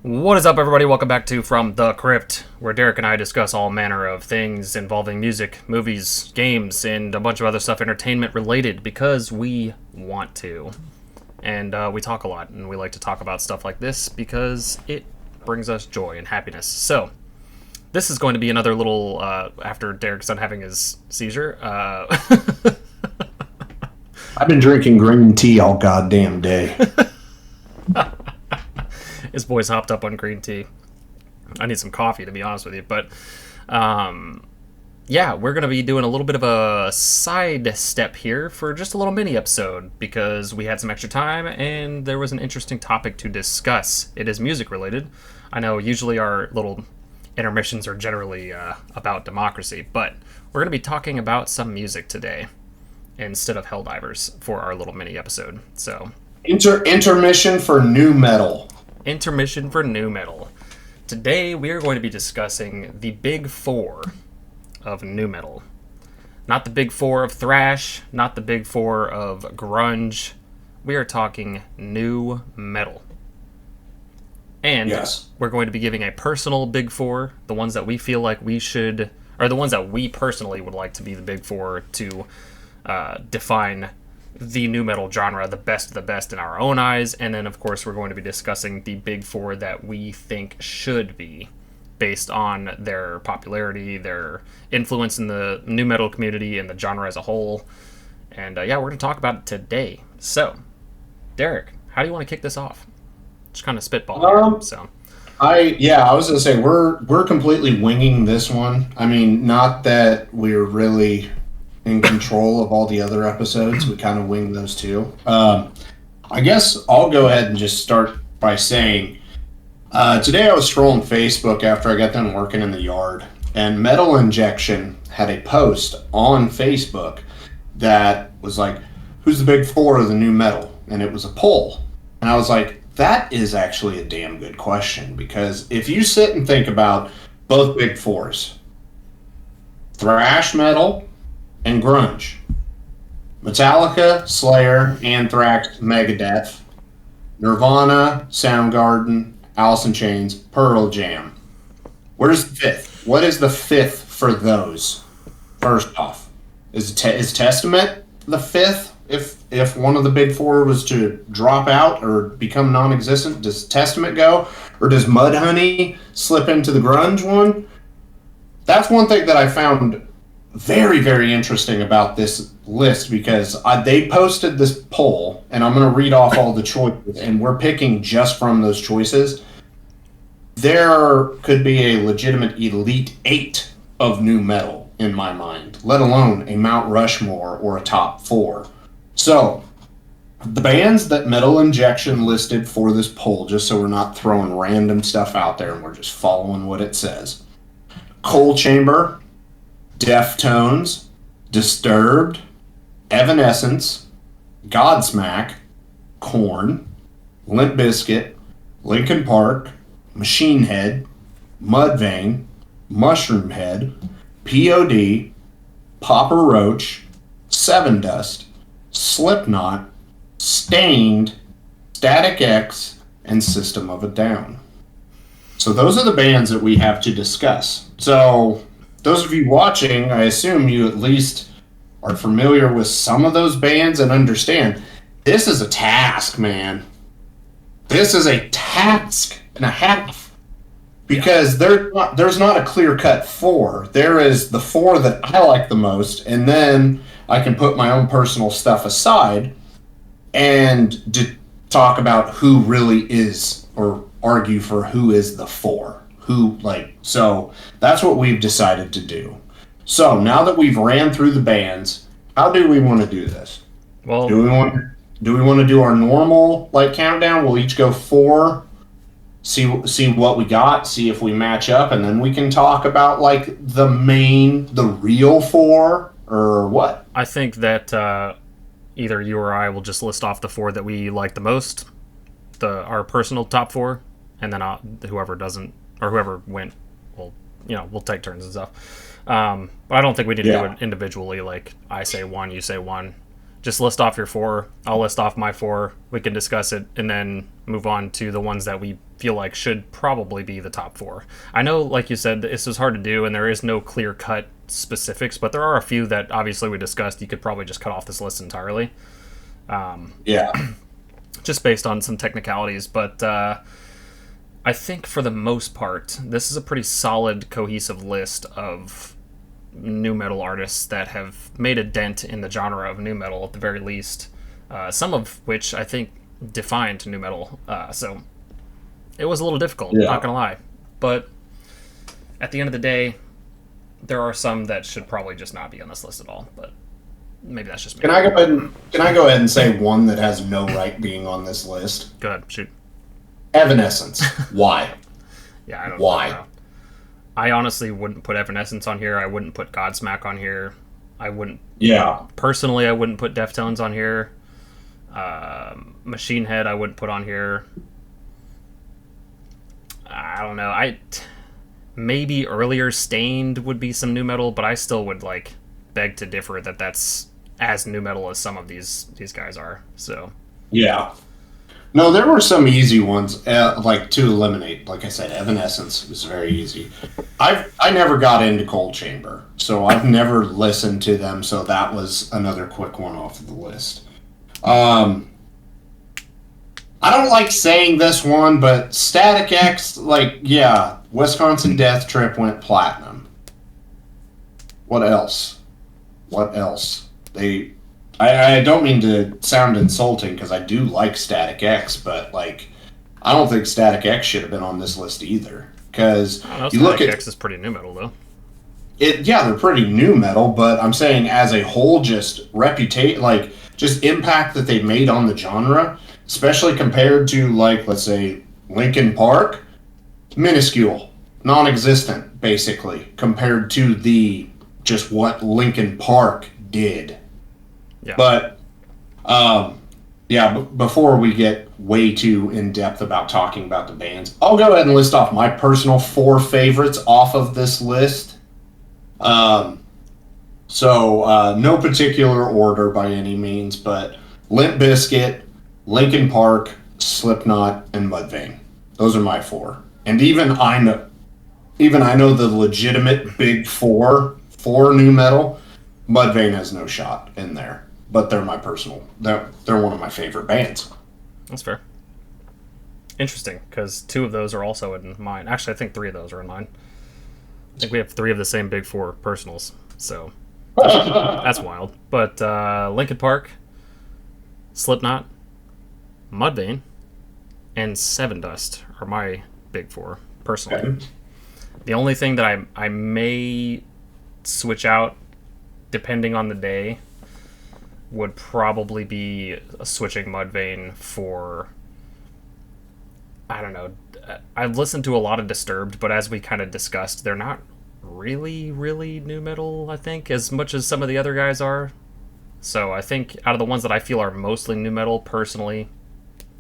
What is up, everybody? Welcome back to From the Crypt, where Derek and I discuss all manner of things involving music, movies, games, and a bunch of other stuff entertainment related because we want to. And we talk a lot, and we like to talk about stuff like this because it brings us joy and happiness. So, this is going to be another little, after Derek's done having his seizure. I've been drinking green tea all goddamn day. His boy's hopped up on green tea. I need some coffee, to be honest with you. But, yeah, we're going to be doing a little bit of a side step here for just a little mini episode because we had some extra time and there was an interesting topic to discuss. It is music related. I know usually our little intermissions are generally about democracy, but we're going to be talking about some music today instead of Helldivers for our little mini episode. So, Intermission for Nu Metal. Intermission for Nu Metal. Today we are going to be discussing the big four of nu metal. Not the big four of thrash, not the big four of grunge. We are talking nu metal. And yes, we're going to be giving a personal big four, the ones that we feel like we should, or the ones that we personally would like to be the big four to define the nu metal genre, the best of the best in our own eyes. And then, of course, we're going to be discussing the big four that we think should be based on their popularity, their influence in the nu metal community and the genre as a whole. And yeah, we're going to talk about it today. So, Derek, how do you want to kick this off? Just kind of spitball here. So, I was gonna say we're completely winging this one. I mean, not that we're really in control of all the other episodes. We kind of wing those too. I guess I'll go ahead and just start by saying, today I was scrolling Facebook after I got done working in the yard, and Metal Injection had a post on Facebook that was like, who's the big four of the nu metal? And it was a poll. And I was like, that is actually a damn good question, because if you sit and think about both big fours, thrash metal and grunge, Metallica, Slayer, Anthrax, Megadeth, Nirvana, Soundgarden, Alice in Chains, Pearl Jam. Where's the fifth? What is the fifth for those? First off, is Testament the fifth? If one of the big four was to drop out or become non-existent, does Testament go? Or does Mudhoney slip into the grunge one? That's one thing that I found very, very interesting about this list, because they posted this poll, and I'm going to read off all the choices, and we're picking just from those choices. There could be a legitimate elite eight of nu metal in my mind, let alone a Mount Rushmore or a top four. So, the bands that Metal Injection listed for this poll, just so we're not throwing random stuff out there and we're just following what it says: Coal Chamber, Deftones, Disturbed, Evanescence, Godsmack, Korn, Limp Bizkit, Linkin Park, Machine Head, Mudvayne, Mushroom Head, POD, Papa Roach, Sevendust, Slipknot, Stained, Static X, and System of a Down. So those are the bands that we have to discuss. So those of you watching, I assume you at least are familiar with some of those bands and understand this is a task, man. This is a task and a half, because there's not a clear-cut four. There is the four that I like the most, and then I can put my own personal stuff aside and talk about who really is, or argue for who is the four. So that's what we've decided to do. So now that we've ran through the bands, how do we want to do this? well, Do we want to do our normal countdown? We'll each go four, see what we got, see if we match up, and then we can talk about the real four, or what? I think that either you or I will just list off the four that we like the most, our personal top four, and then whoever doesn't, or whoever went, we'll take turns and stuff. But I don't think we need to do it individually, like I say one, you say one, just list off your 4. I'll list off my 4. We can discuss it and then move on to the ones that we feel like should probably be the top 4. I know, like you said, this is hard to do and there is no clear-cut specifics, but there are a few that obviously we discussed you could probably just cut off this list entirely. Yeah. Just based on some technicalities, but I think for the most part, this is a pretty solid, cohesive list of nu metal artists that have made a dent in the genre of nu metal at the very least. Some of which I think defined nu metal. So it was a little difficult, not gonna lie. But at the end of the day, there are some that should probably just not be on this list at all. But maybe that's just me. Can I go ahead and say one that has no right being on this list? Go ahead, shoot. Evanescence. Why? Yeah, I don't Why? know. I honestly wouldn't put Evanescence on here. I wouldn't put Godsmack on here. I wouldn't. Yeah. Personally, I wouldn't put Deftones on here. Machine Head, I wouldn't put on here. I don't know. Maybe earlier Stained would be some nu metal, but I still would beg to differ that that's as nu metal as some of these guys are. So. Yeah. No, there were some easy ones, to eliminate. Like I said, Evanescence was very easy. I never got into Cold Chamber, so I've never listened to them. So that was another quick one off of the list. I don't like saying this one, but Static X, Wisconsin Death Trip went platinum. What else? I don't mean to sound insulting because I do like Static X, but I don't think Static X should have been on this list either. Because you look at Static X is pretty nu metal though. They're pretty nu metal, but I'm saying as a whole, just reputation, just impact that they made on the genre, especially compared to let's say Linkin Park, minuscule, non-existent, basically compared to just what Linkin Park did. Yeah. But, before we get way too in-depth about talking about the bands, I'll go ahead and list off my personal 4 favorites off of this list. No particular order by any means, but Limp Bizkit, Linkin Park, Slipknot, and Mudvayne. Those are my 4. And even I know the legitimate big 4 for nu metal, Mudvayne has no shot in there. But they're they're one of my favorite bands. That's fair. Interesting, because 2 of those are also in mine. Actually, I think 3 of those are in mine. I think we have 3 of the same big 4 personals, so that's wild. But Linkin Park, Slipknot, Mudvayne, and Sevendust are my big 4 personally. Okay. The only thing that I may switch out, depending on the day, would probably be switching Mudvayne for, I don't know. I've listened to a lot of Disturbed, but as we kind of discussed, they're not really, really nu metal, I think, as much as some of the other guys are. So I think out of the ones that I feel are mostly nu metal, personally,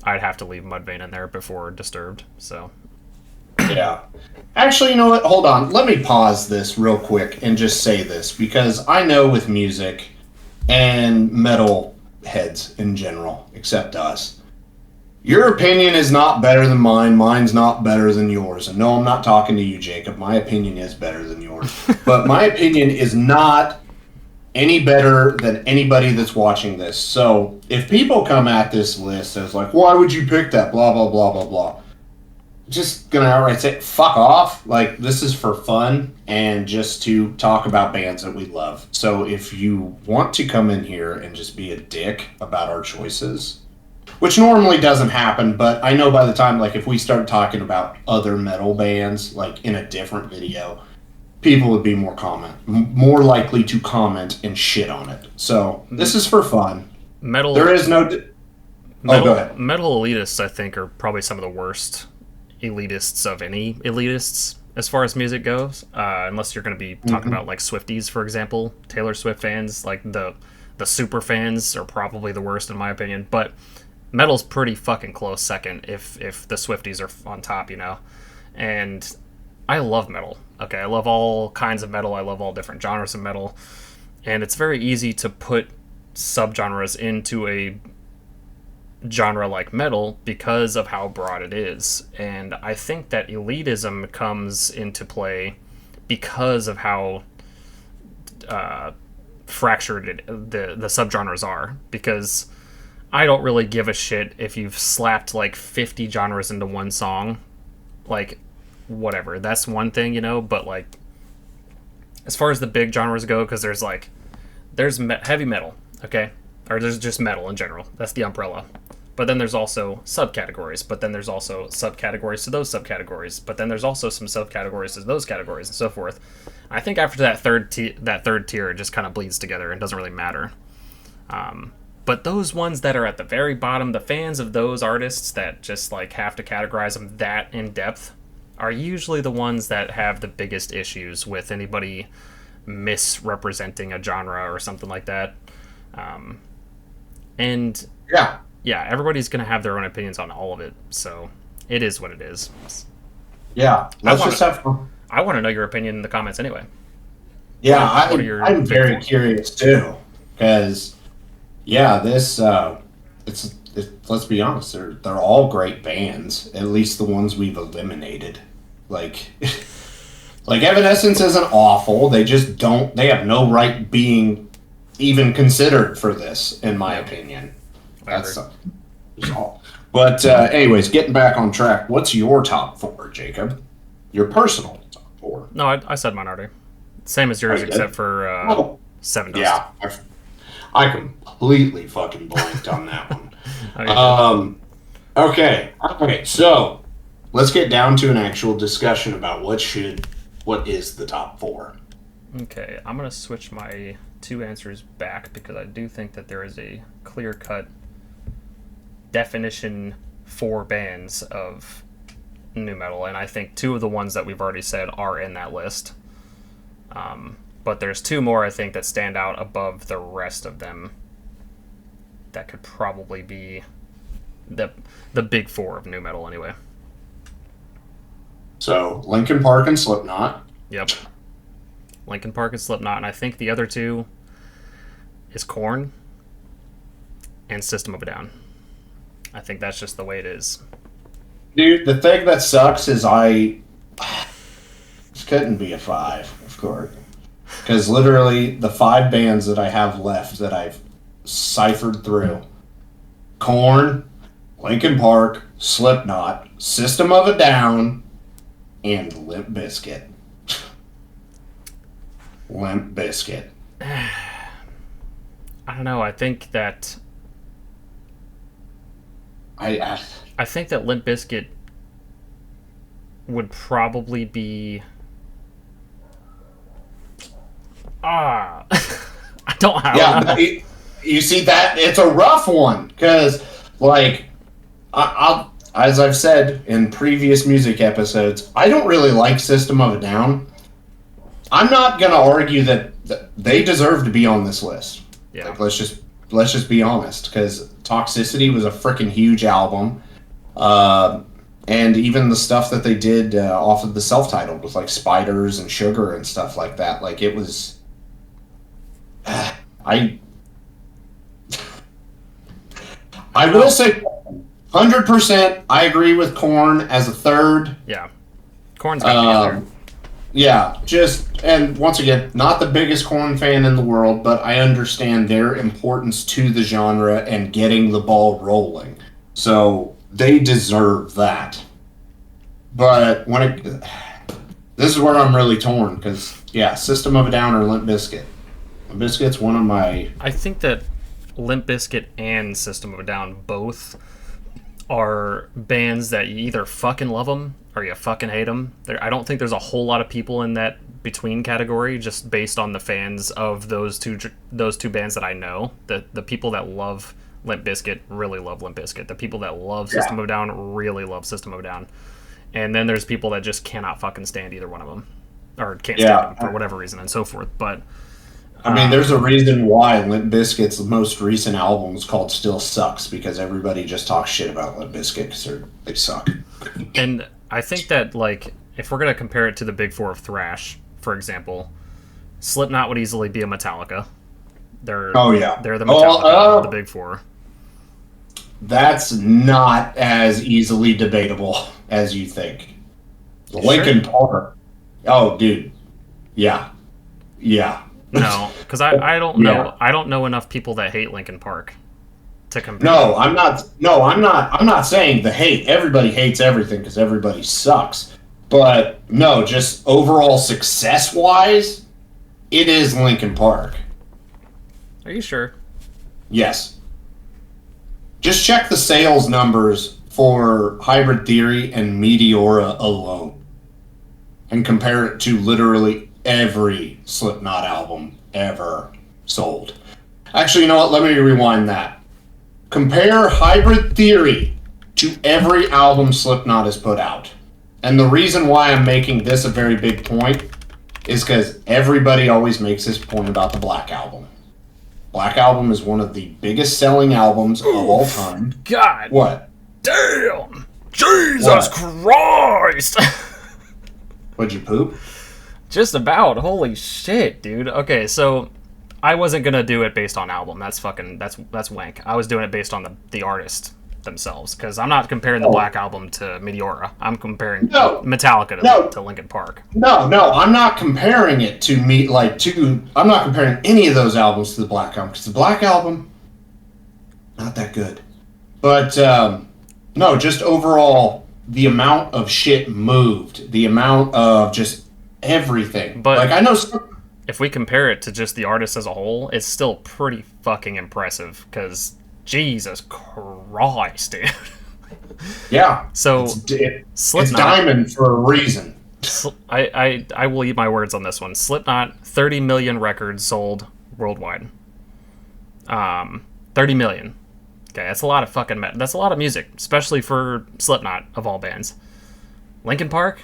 I'd have to leave Mudvayne in there before Disturbed. So. Yeah. Actually, you know what? Hold on. Let me pause this real quick and just say this, because I know with music and metal heads in general, except us, your opinion is not better than mine. Mine's not better than yours. And no, I'm not talking to you, Jacob. My opinion is better than yours. But my opinion is not any better than anybody that's watching this. So if people come at this list as why would you pick that? Blah, blah, blah, blah, blah. Just gonna outright say, fuck off. This is for fun and just to talk about bands that we love. So if you want to come in here and just be a dick about our choices, which normally doesn't happen, but I know by the time, if we start talking about other metal bands, in a different video, people would be more likely to comment and shit on it. So this is for fun. Metal. There is no. Go ahead. Metal elitists, I think, are probably some of the worst elitists of any elitists as far as music goes, unless you're going to be talking about Swifties, for example. Taylor Swift fans, the super fans, are probably the worst in my opinion, but metal's pretty fucking close second if the Swifties are on top, and I love metal. Okay, I love all kinds of metal. I love all different genres of metal, and it's very easy to put subgenres into a genre like metal because of how broad it is. And I think that elitism comes into play because of how fractured the subgenres are. Because I don't really give a shit if you've slapped like 50 genres into one song. Like, whatever. That's one thing, you know, but like, as far as the big genres go, because there's heavy metal, okay? Or there's just metal in general. That's the umbrella. But then there's also subcategories. But then there's also subcategories to those subcategories. But then there's also some subcategories to those categories and so forth. I think after that third tier, it just kind of bleeds together and doesn't really matter. But those ones that are at the very bottom, the fans of those artists that just like have to categorize them that in depth, are usually the ones that have the biggest issues with anybody misrepresenting a genre or something like that. And yeah, everybody's going to have their own opinions on all of it. So it is what it is. Yeah. I want to know your opinion in the comments anyway. Yeah, I'm very curious too. Because, yeah, let's be honest, they're all great bands, at least the ones we've eliminated. Like Evanescence isn't awful. They have no right being even considered for this, in my opinion. That's all. But anyways, getting back on track, what's your top 4, Jacob? Your personal top 4? No, I said mine already. Same as yours, except for Seven Dust. Yeah, I completely fucking blanked on that one. Okay, so let's get down to an actual discussion about what is the top 4. Okay, I'm going to switch my 2 answers back because I do think that there is a clear-cut definition for bands of nu metal, and I think 2 of the ones that we've already said are in that list. But there's 2 more, I think, that stand out above the rest of them that could probably be the big 4 of nu metal anyway. So, Linkin Park and Slipknot. Yep. Linkin Park and Slipknot, and I think the other 2 is Korn and System of a Down. I think that's just the way it is. Dude, the thing that sucks is this couldn't be a 5, of course. Because literally, the 5 bands that I have left that I've ciphered through: Korn, Linkin Park, Slipknot, System of a Down, and Limp Bizkit. Limp Bizkit. I don't know. I think that I think that Limp Bizkit would probably be. I don't have. Yeah, you see that it's a rough one because, like, I'll as I've said in previous music episodes, I don't really like System of a Down. I'm not gonna argue that they deserve to be on this list. Yeah. Like, let's just be honest, because Toxicity was a freaking huge album, and even the stuff that they did off of the self-titled with like Spiders and Sugar and stuff like that, like it was. I will say 100%. I agree with Korn as a 3rd. Yeah, Korn's got to be in there. Yeah, and once again, not the biggest Korn fan in the world, but I understand their importance to the genre and getting the ball rolling. So they deserve that. But this is where I'm really torn, because, yeah, System of a Down or Limp Bizkit. Limp Bizkit's one of my... I think that Limp Bizkit and System of a Down both are bands that you either fucking love them or you fucking hate them. I don't think there's a whole lot of people in that between category, just based on the fans of those two bands that I know. The people that love Limp Bizkit really love Limp Bizkit. The people that love System of a Down really love System of a Down. And then there's people that just cannot fucking stand either one of them, or can't stand them for whatever reason and so forth. But I mean, there's a reason why Limp Bizkit's most recent album is called Still Sucks, because everybody just talks shit about Limp Bizkit because they suck. And I think that, like, if we're going to compare it to the big 4 of thrash, for example, Slipknot would easily be a Metallica. Oh yeah, they're the Metallica of the big four. That's not as easily debatable as you think. Linkin Park. Oh, dude. Yeah. No, because I don't know. I don't know enough people that hate Linkin Park to compare. No, I'm not. No, I'm not. I'm not saying the hate. Everybody hates everything because everybody sucks. But no, just overall success-wise, it is Linkin Park. Are you sure? Yes. Just check the sales numbers for Hybrid Theory and Meteora alone, and compare it to literally every Slipknot album ever sold. Actually, you know what? Let me rewind that. Compare Hybrid Theory to every album Slipknot has put out. And the reason why I'm making this a very big point is because everybody always makes this point about the Black Album. Black Album is one of the biggest selling albums of all time. God. What? Damn. Jesus Christ. What'd you poop? Just about. Holy shit, dude. Okay, so I wasn't gonna do it based on album. That's wank. I was doing it based on the artist themselves, because I'm not comparing the Black Album to Meteora. I'm comparing Metallica to Linkin Park. No, I'm not comparing it to I'm not comparing any of those albums to the Black Album, because the Black Album, not that good. But no, just overall, the amount of shit moved, the amount of just everything. But like, I know if we compare it to just the artist as a whole, it's still pretty fucking impressive, because Jesus Christ, dude. Yeah. So it's Diamond for a reason. I will eat my words on this one. Slipknot, 30 million records sold worldwide. 30 million. Okay, that's a lot of that's a lot of music, especially for Slipknot of all bands. Linkin Park,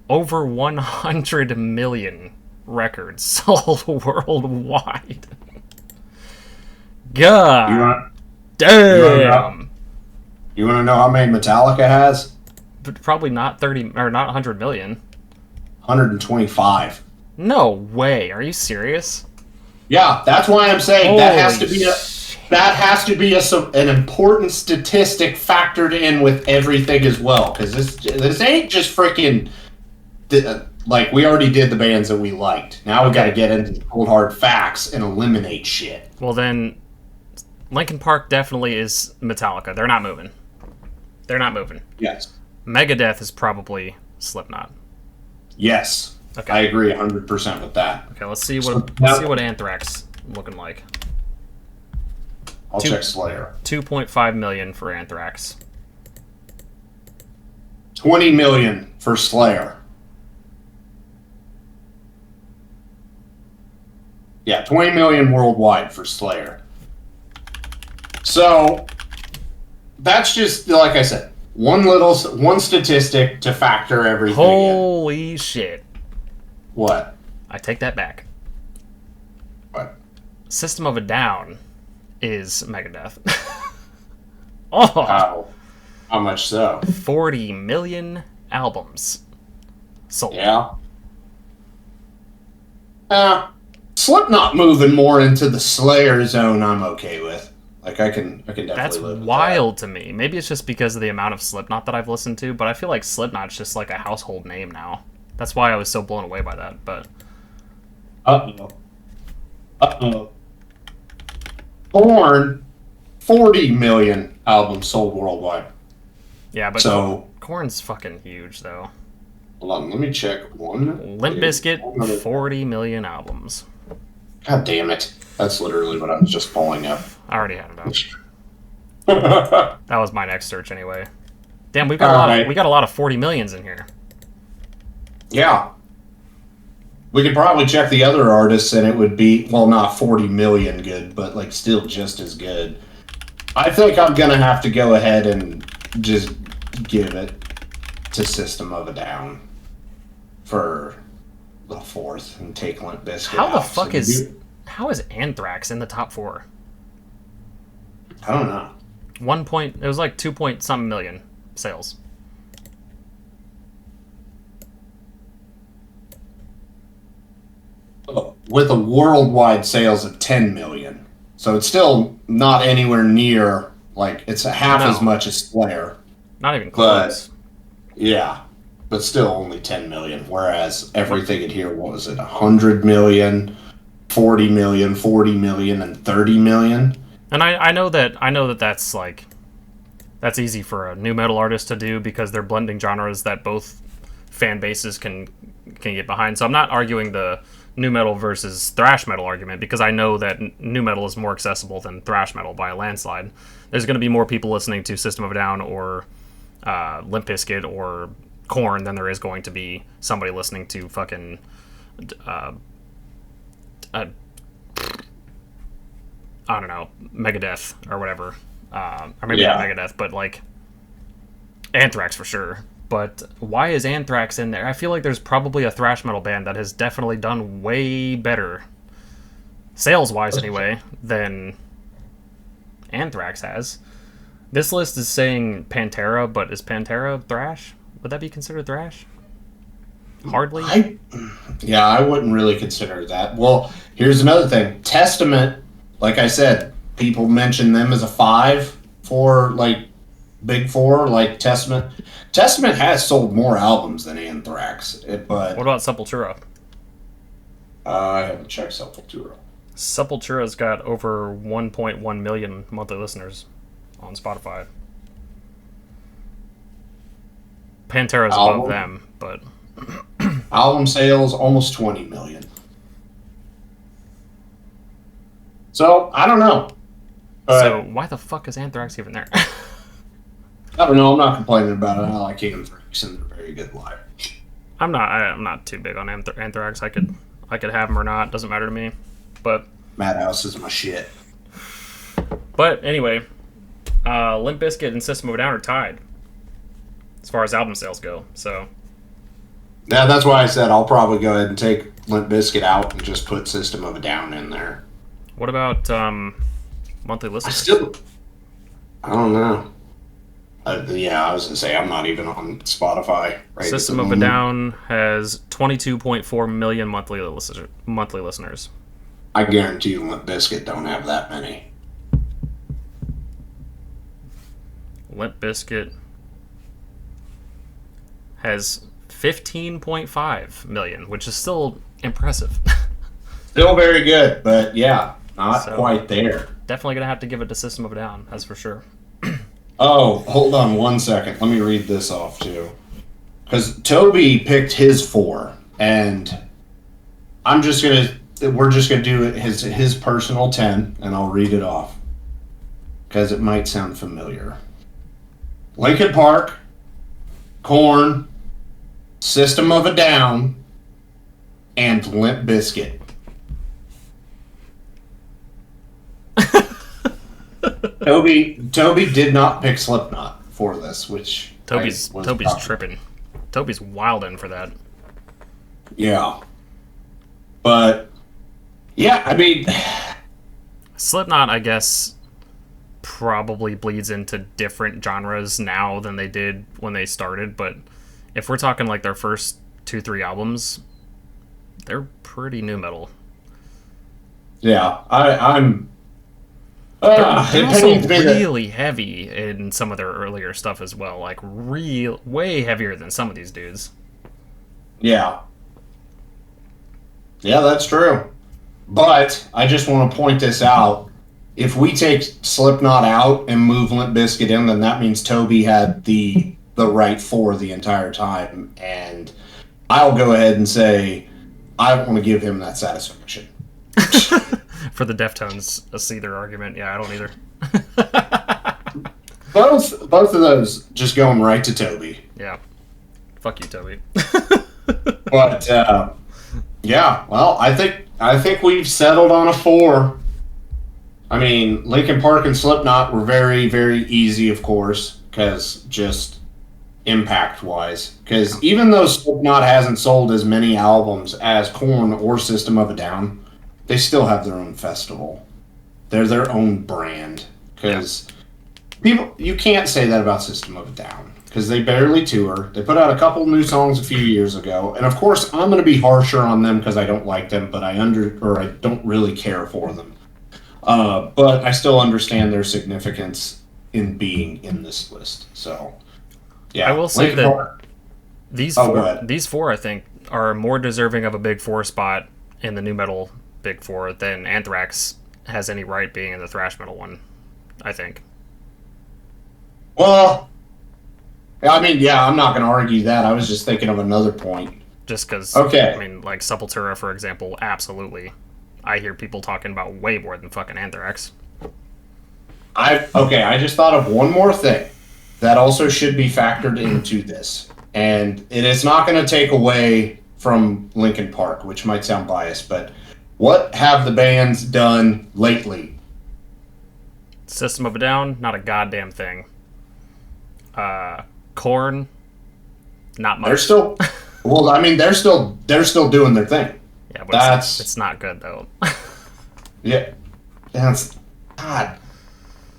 over 100 million records sold worldwide. God damn. You want to know how many Metallica has? But probably not 30 or not 100 million. 125. No way. Are you serious? Yeah, that's why I'm saying that has to be an important statistic factored in with everything as well, because this ain't just freaking like, we already did the bands that we liked. Now we got to get into the cold hard facts and eliminate shit. Well then, Linkin Park definitely is Metallica. They're not moving. Yes. Megadeth is probably Slipknot. Yes. Okay. I agree 100% with that. Okay, let's see what Anthrax looking like. I'll check Slayer. 2.5 million for Anthrax. 20 million for Slayer. Yeah, 20 million worldwide for Slayer. So that's just, like I said, one statistic to factor everything Holy shit. What? I take that back. What? System of a Down is Megadeth. Oh. How much so? 40 million albums sold. Yeah. Slipknot moving more into the Slayer zone, I'm okay with. Like, I can definitely That's live with wild to me. Maybe it's just because of the amount of Slipknot that I've listened to, but I feel like Slipknot's just like a household name now. That's why I was so blown away by that, but... Korn, 40 million albums sold worldwide. Yeah, but so, Korn's fucking huge, though. Hold on, let me check one. Limp Bizkit, 40 million albums. God damn it. That's literally what I was just pulling up. I already had it up. That was my next search anyway. Damn, we got a lot of 40 millions in here. Yeah. We could probably check the other artists and it would be, well, not 40 million good, but like still just as good. I think I'm going to have to go ahead and just give it to System of a Down for the fourth and take Limp Bizkit How the fuck how is Anthrax in the top 4? I don't know. It was like 2 point something million sales. Oh, with a worldwide sales of 10 million. So it's still not anywhere near, like, it's half as much as Slayer. Not even close. But, yeah. But still only 10 million. Whereas everything in here, what was it, 100 million, 40 million, 40 million, and 30 million? And I know that that's like, that's easy for a nu metal artist to do because they're blending genres that both fan bases can get behind. So I'm not arguing the nu metal versus thrash metal argument because I know that nu metal is more accessible than thrash metal by a landslide. There's going to be more people listening to System of a Down or Limp Bizkit or Korn than there is going to be somebody listening to fucking I don't know, Megadeth or whatever. Or maybe not Megadeth, but like Anthrax for sure. But why is Anthrax in there? I feel like there's probably a thrash metal band that has definitely done way better, sales-wise anyway, than Anthrax has. This list is saying Pantera, but is Pantera thrash? Would that be considered thrash? Hardly. I wouldn't really consider that. Well, here's another thing. Testament, like I said, people mention them as a 5 for, like, Big Four, like Testament. Testament has sold more albums than Anthrax. But what about Sepultura? I haven't checked Sepultura. Sepultura's got over 1.1 million monthly listeners on Spotify. Pantera's above them, but album sales almost 20 million. So I don't know. So why the fuck is Anthrax even there? I don't know. I'm not complaining about it. I like Anthrax, and they're very good live. I'm not too big on Anthrax. I could have them or not. Doesn't matter to me. But Madhouse is my shit. But anyway, Limp Bizkit and System of a Down are tied as far as album sales go. So yeah, that's why I said I'll probably go ahead and take Limp Bizkit out and just put System of a Down in there. What about monthly listeners? I don't know. I was gonna say I'm not even on Spotify. Right, System of a Down has 22.4 million monthly listeners. I guarantee you, Limp Bizkit don't have that many. Limp Bizkit has 15.5 million, which is still impressive. Still very good, but yeah, not quite there. Definitely gonna have to give it to System of a Down, that's for sure. Oh, hold on 1 second. Let me read this off too, because Toby picked his 4, and we're just gonna do it his personal 10, and I'll read it off because it might sound familiar. Linkin Park, Korn, System of a Down, and Limp Bizkit. Toby did not pick Slipknot for this, which Toby's tripping. Toby's wildin' for that. Yeah. But yeah, I mean, Slipknot, I guess, probably bleeds into different genres now than they did when they started, but if we're talking like their first 2-3 albums, they're pretty nu metal. Yeah, I'm they're also really heavy in some of their earlier stuff as well, like way heavier than some of these dudes. Yeah, that's true. But I just want to point this out. If we take Slipknot out and move Limp Bizkit in, then that means Toby had the right 4 the entire time, and I'll go ahead and say I don't want to give him that satisfaction. For the Deftones, a Seether argument, yeah, I don't either. both of those just going right to Toby. Yeah, fuck you, Toby. But yeah, well, I think we've settled on a 4. I mean, Linkin Park and Slipknot were very, very easy, of course, because just impact-wise. Because even though Slipknot hasn't sold as many albums as Korn or System of a Down, they still have their own festival. They're their own brand. Because people, you can't say that about System of a Down. because they barely tour. They put out a couple new songs a few years ago, and of course, I'm going to be harsher on them because I don't like them, but I don't really care for them. But I still understand their significance in being in this list. So, yeah, I will say that these four, I think, are more deserving of a Big Four spot in the nu metal Big Four than Anthrax has any right being in the thrash metal one, I think. Well, I mean, yeah, I'm not going to argue that. I was just thinking of another point. Just because, okay. I mean, like Sepultura, for example, absolutely. I hear people talking about way more than fucking Anthrax. I just thought of one more thing that also should be factored into this. And it is not going to take away from Linkin Park, which might sound biased, but what have the bands done lately? System of a Down, not a goddamn thing. Korn, not much. They're still, well, I mean, they're still doing their thing. Yeah, but it's not good though. Yeah, that's God.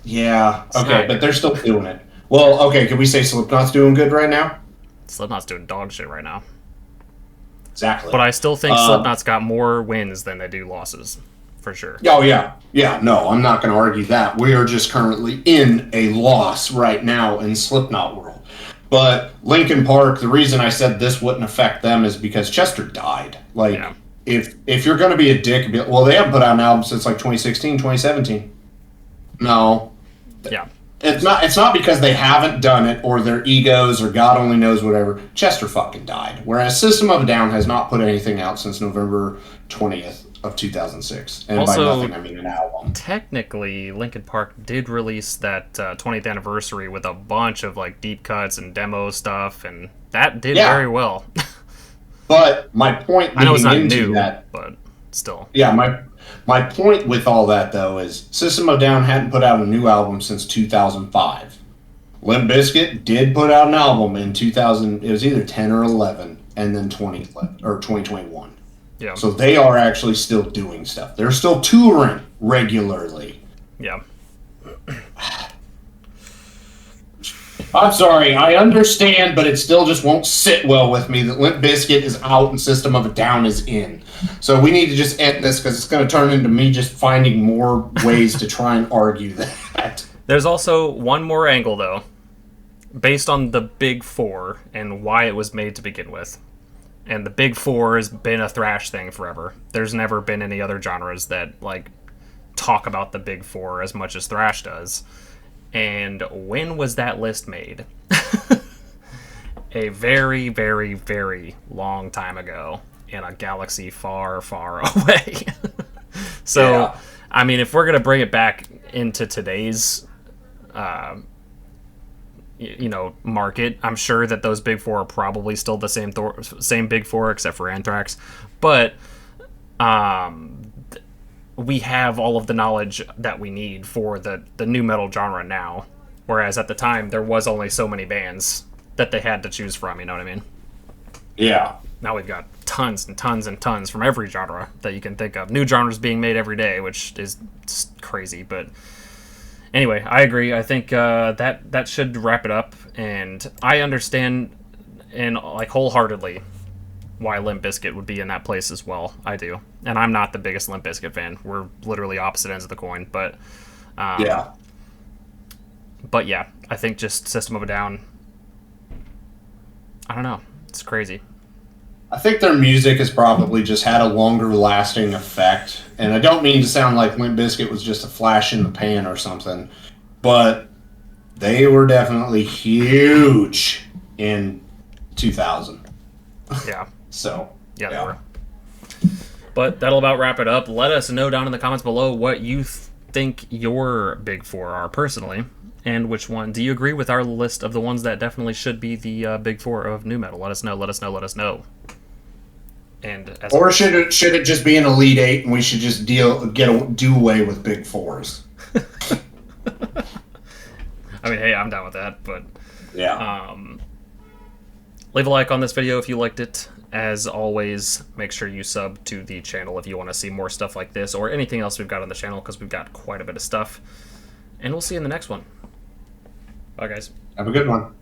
Yeah, it's okay, but they're still doing it. Well, okay, can we say Slipknot's doing good right now? Slipknot's doing dog shit right now. Exactly. But I still think Slipknot's got more wins than they do losses, for sure. Oh, yeah. Yeah, no, I'm not going to argue that. We are just currently in a loss right now in Slipknot world. But Linkin Park, the reason I said this wouldn't affect them is because Chester died. Like, yeah. if you're going to be a dick, well, they haven't put out an album since like 2016, 2017. No. Yeah. It's not because they haven't done it or their egos or God only knows whatever. Chester fucking died. Whereas System of a Down has not put anything out since November 20th of 2006. And also, by nothing, I mean an album. Technically, Linkin Park did release that 20th anniversary with a bunch of like deep cuts and demo stuff, and that did very well. But my point I know it's not new, that, but still. Yeah, my point with all that, though, is System of a Down hadn't put out a new album since 2005. Limp Bizkit did put out an album in 2000. It was either 10 or 11, and then 2021. Yeah. So they are actually still doing stuff. They're still touring regularly. Yeah. I'm sorry, I understand, but it still just won't sit well with me that Limp Bizkit is out and System of a Down is in. So we need to just end this because it's going to turn into me just finding more ways to try and argue that. There's also one more angle, though, based on the Big Four and why it was made to begin with. And the Big Four has been a thrash thing forever. There's never been any other genres that like talk about the Big Four as much as thrash does. And when was that list made? A very, very, very long time ago in a galaxy far, far away. So, yeah. I mean, if we're going to bring it back into today's, market, I'm sure that those Big Four are probably still the same Big Four, except for Anthrax. But we have all of the knowledge that we need for the nu metal genre now, whereas at the time there was only so many bands that they had to choose from, you know what I mean? Yeah. Now we've got tons and tons and tons from every genre that you can think of. New genres being made every day, which is crazy, but anyway, I agree. I think that should wrap it up, and I understand and like wholeheartedly why Limp Bizkit would be in that place as well. I do. And I'm not the biggest Limp Bizkit fan. We're literally opposite ends of the coin, but yeah. But yeah, I think just System of a Down, I don't know. It's crazy. I think their music has probably just had a longer lasting effect. And I don't mean to sound like Limp Bizkit was just a flash in the pan or something, but they were definitely huge in 2000. Yeah. So, yeah, they were. But that'll about wrap it up. Let us know down in the comments below what you think your Big Four are personally, and which one. Do you agree with our list of the ones that definitely should be the Big Four of nu metal? Let us know. Let us know. Let us know. And should it just be an Elite Eight, and we should just do away with Big Fours? I mean, hey, I'm down with that. But yeah. Leave a like on this video if you liked it. As always, make sure you sub to the channel if you want to see more stuff like this or anything else we've got on the channel, because we've got quite a bit of stuff. And we'll see you in the next one. Bye, guys. Have a good one.